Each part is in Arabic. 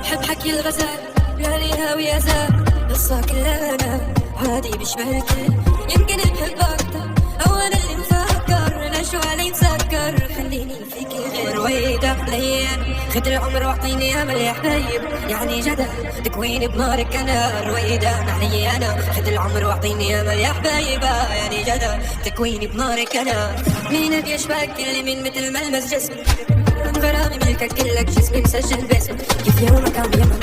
حب حكي الغزال قالي هاوي أزال قصة كلها أنا عادي بشبه الكل. يمكن نحب أكتر أو أنا اللي مفكر أنا شو علي مسكر خليني فيك غير ويدا ليان خد العمر واعطيني أمل يا حبايب يعني جدع تكويني بنارك أنا رويدا علي أنا خد العمر واعطيني أمل يا حبايب يعني جدع تكويني بنارك أنا. مين بيشبك اللي من مثل ملمس جسمي غرامي ملكك كلك جسمي مسجل باسم. كيف يومك عم يمر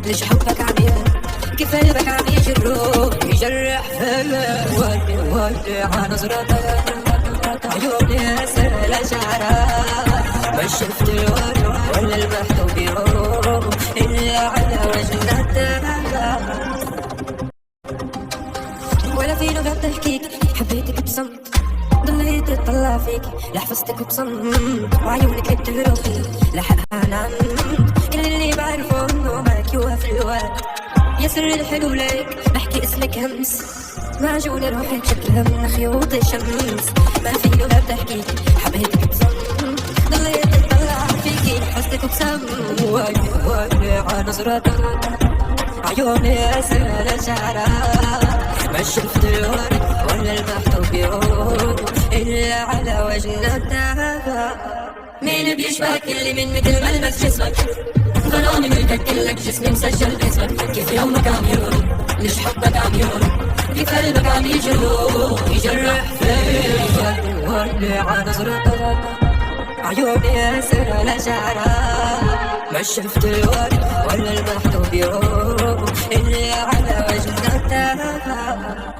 ليش حبك عم يمر كيف قلبك عم يجروح يجرح فيا ولي على نظرتك عيوني أسأل شعرك ما شفت الورد ولا المحتوى بيروح إلا على وجنتك ولا في لغة تحكيك حبيتك بصمت ضليت اطلع فيك لحفظتك بصمت وعيونك بتهربي لحقها نمت كل اللي بعرفه انه معك يوقف الوقت يا سر الحلو ليك بحكي اسمك همس معجون روحك شكلها من خيوط الشمس ما في لغة بتحكيك حبيتك بصمت ضليت اطلع فيكي لحفظتك بصمت ولي على نظرتك عيوني أسأل شعرك ما شفت الورد ولا المحتوى بيروح إلا على وجنتك. مين بيشبهك اللي من مثل ملمس جسمك غرامي ملكك كلك جسمي مسجل باسمك. كيف يومك عم يمر ليش حبك عم يمر كيف قلبك عم يجرح فيا ولي على نظرتك عيوني أسأل شعرك ما شفت الورد ولا المحتوى بيروح إلا على وجنتك.